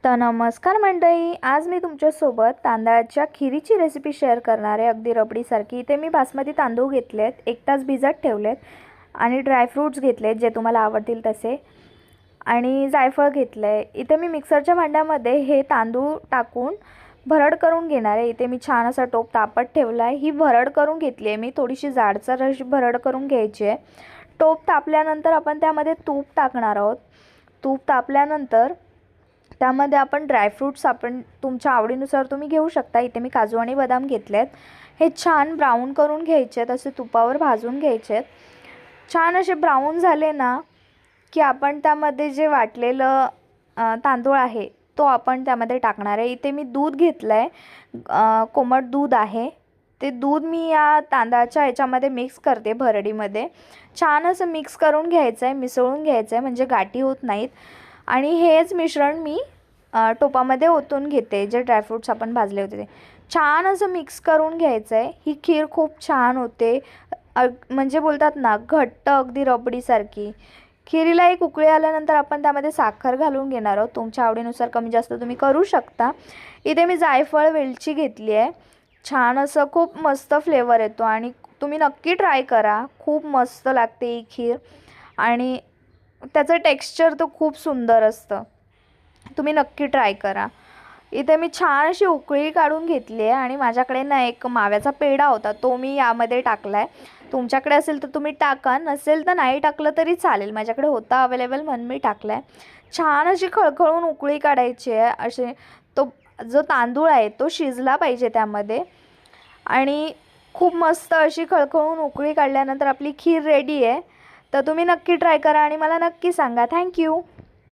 तर नमस्कार मंडळी, आज मी तुमच्यासोबत तांदळाच्या खिरीची रेसिपी शेअर करणार आहे. अगदी रबडीसारखी. इथे मी बासमती तांदूळ घेतलेत, 1 तास भिजत ठेवलेत आणि ड्रायफ्रूट्स घेतलेत जे तुम्हाला आवडतील तसे, आणि जायफळ घेतलं आहे. इथे मी मिक्सरच्या भांड्यामध्ये हे तांदूळ टाकून भरड करून घेणार आहे. इथे मी छान असा टोप तापत ठेवला आहे. ही भरड करून घेतली आहे मी, थोडीशी जाडसर अशी भरड करून घ्यायची आहे. टोप तापल्यानंतर आपण त्यामध्ये तूप टाकणार आहोत. तूप तापल्यानंतर त्यामध्ये आपण ड्रायफ्रूट्स आपण तुमच्या आवडीनुसार तुम्ही घेऊ शकता. इथे मी काजू आणि बदाम घेतलेत. हे छान ब्राऊन करून घ्यायचे आहेत, असे तुपावर भाजून घ्यायचे आहेत. छान असे ब्राऊन झाले ना की आपण त्यामध्ये जे वाटलेलं तांदूळ आहे तो आपण त्यामध्ये टाकणार आहे. इथे मी दूध घेतलं आहे, कोमट दूध आहे. ते दूध मी या तांदळाच्या ह्याच्यामध्ये मिक्स करते, भरडीमध्ये. छान असं मिक्स करून घ्यायचं आहे, मिसळून घ्यायचं आहे म्हणजे गाठी होत नाहीत. आणि हेच मिश्रण मी टोपामध्ये ओतून घेते, जे ड्रायफ्रूट्स आपण भाजले होते ते. छान असं मिक्स करून घ्यायचं आहे. ही खीर खूप छान होते, म्हणजे बोलतात ना घट्ट, अगदी रबडीसारखी. खिरीला एक उकळी आल्यानंतर आपण त्यामध्ये साखर घालून घेणार आहोत. तुमच्या आवडीनुसार कमी जास्त तुम्ही करू शकता. इथे मी जायफळ वेलची घेतली आहे. छान असं खूप मस्त फ्लेवर येतो आणि तुम्ही नक्की ट्राय करा. खूप मस्त लागते ही खीर आणि त्याचं टेक्स्चर तर खूप सुंदर असतं. तुम्ही नक्की ट्राय करा. इथे मी छान अशी उकळी काढून घेतली आहे आणि माझ्याकडे ना एक माव्याचा पेढा होता, तो मी यामध्ये टाकला आहे. तुमच्याकडे असेल तर तुम्ही टाका, नसेल तर नाही टाकलं तरी चालेल. माझ्याकडे होता अवेलेबल म्हणून मी टाकला आहे. छान अशी खळखळून उकळी काढायची आहे. असे तो जो तांदूळ आहे तो शिजला पाहिजे त्यामध्ये. आणि खूप मस्त अशी खळखळून उकळी काढल्यानंतर आपली खीर रेडी आहे. तर तुम्ही नक्की ट्राय करा आणि मला नक्की सांगा. थँक्यू.